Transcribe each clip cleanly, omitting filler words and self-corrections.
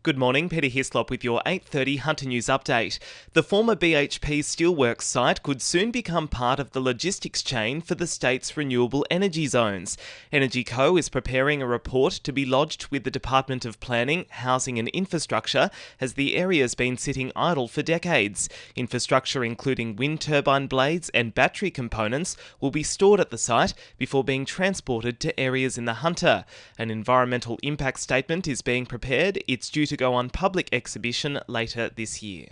Good morning, Peter Hyslop with your 8:30 Hunter News update. The former BHP Steelworks site could soon become part of the logistics chain for the state's renewable energy zones. Energy Co is preparing a report to be lodged with the Department of Planning, Housing and Infrastructure, as the area's been sitting idle for decades. Infrastructure including wind turbine blades and battery components will be stored at the site before being transported to areas in the Hunter. An environmental impact statement is being prepared. It's due to go on public exhibition later this year.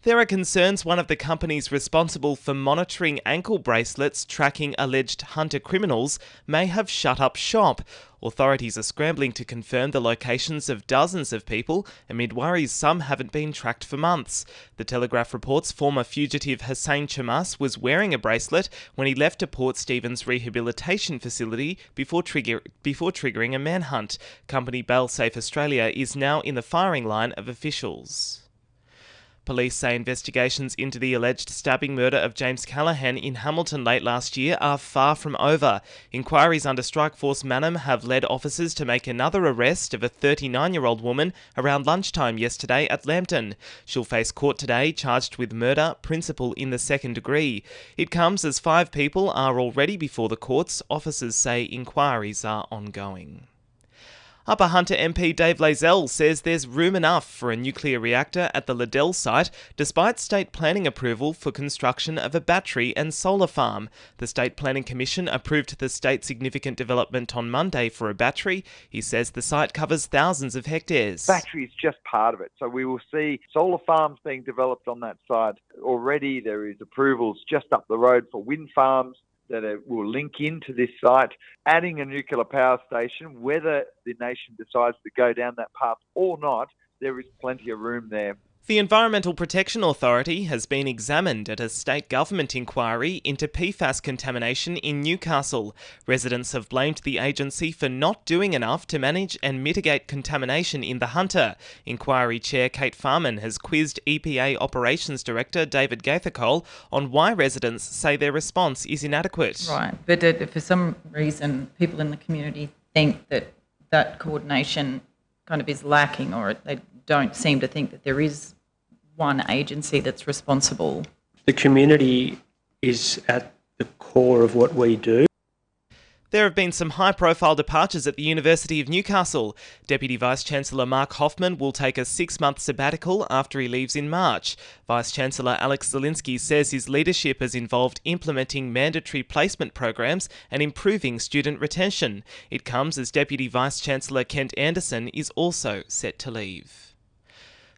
There are concerns one of the companies responsible for monitoring ankle bracelets tracking alleged Hunter criminals may have shut up shop. Authorities are scrambling to confirm the locations of dozens of people amid worries some haven't been tracked for months. The Telegraph reports former fugitive Hussein Chamas was wearing a bracelet when he left a Port Stephens rehabilitation facility before triggering a manhunt. Company Bailsafe Australia is now in the firing line of officials. Police say investigations into the alleged stabbing murder of James Callaghan in Hamilton late last year are far from over. Inquiries under Strikeforce Manham have led officers to make another arrest of a 39-year-old woman around lunchtime yesterday at Lambton. She'll face court today charged with murder, principal in the second degree. It comes as 5 people are already before the courts. Officers say inquiries are ongoing. Upper Hunter MP Dave Lazell says there's room enough for a nuclear reactor at the Liddell site, despite state planning approval for construction of a battery and solar farm. The State Planning Commission approved the state significant development on Monday for a battery. He says the site covers thousands of hectares. Battery is just part of it, so we will see solar farms being developed on that site. Already there is approvals just up the road for wind farms that will link into this site. Adding a nuclear power station, whether the nation decides to go down that path or not, there is plenty of room there. The Environmental Protection Authority has been examined at a state government inquiry into PFAS contamination in Newcastle. Residents have blamed the agency for not doing enough to manage and mitigate contamination in the Hunter. Inquiry Chair Kate Farman has quizzed EPA Operations Director David Gaithercole on why residents say their response is inadequate. Right, but for some reason people in the community think that coordination kind of is lacking, or they don't seem to think that there is one agency that's responsible. The community is at the core of what we do. There have been some high-profile departures at the University of Newcastle. Deputy Vice-Chancellor Mark Hoffman will take a 6-month sabbatical after he leaves in March. Vice-Chancellor Alex Zielinski says his leadership has involved implementing mandatory placement programs and improving student retention. It comes as Deputy Vice-Chancellor Kent Anderson is also set to leave.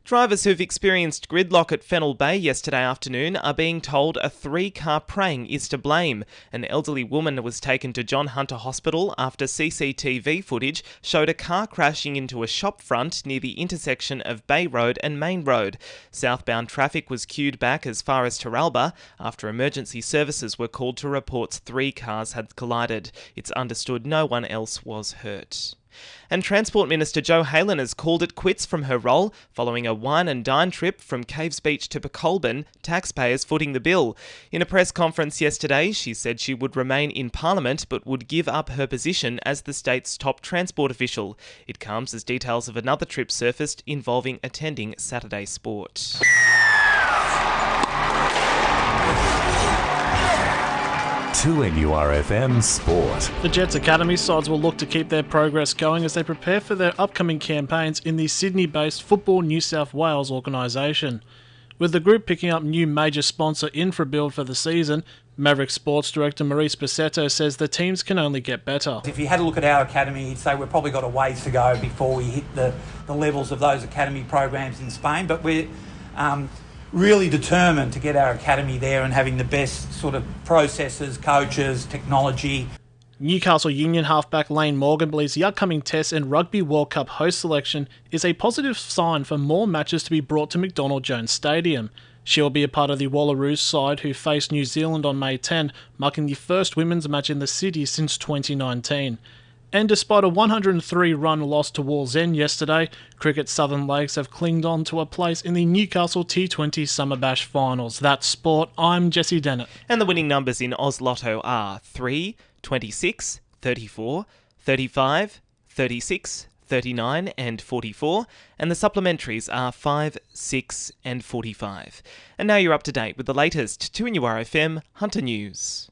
Drivers who've experienced gridlock at Fennell Bay yesterday afternoon are being told a 3-car prang is to blame. An elderly woman was taken to John Hunter Hospital after CCTV footage showed a car crashing into a shop front near the intersection of Bay Road and Main Road. Southbound traffic was queued back as far as Terralba after emergency services were called to reports 3 cars had collided. It's understood no one else was hurt. And Transport Minister Jo Halen has called it quits from her role following a wine and dine trip from Caves Beach to Pecolban, taxpayers footing the bill. In a press conference yesterday, she said she would remain in Parliament but would give up her position as the state's top transport official. It comes as details of another trip surfaced involving attending Saturday sport. 2NURFM Sport. The Jets Academy sides will look to keep their progress going as they prepare for their upcoming campaigns in the Sydney-based Football New South Wales organisation. With the group picking up new major sponsor Infrabuild for the season, Maverick Sports Director Maurice Bassetto says the teams can only get better. If you had a look at our academy, you'd say we've probably got a ways to go before we hit the levels of those academy programs in Spain, but we're really determined to get our academy there and having the best sort of processes, coaches, technology. Newcastle Union halfback Lane Morgan believes the upcoming Test and Rugby World Cup host selection is a positive sign for more matches to be brought to McDonald Jones Stadium. She will be a part of the Wallaroos side who face New Zealand on May 10, marking the first women's match in the city since 2019. And despite a 103-run loss to Wallsend yesterday, Cricket Southern Lakes have clinged on to a place in the Newcastle T20 Summer Bash finals. That's sport. I'm Jessie Dennett. And the winning numbers in Oz Lotto are 3, 26, 34, 35, 36, 39 and 44, and the supplementaries are 5, 6 and 45. And now you're up to date with the latest 2NURFM Hunter News.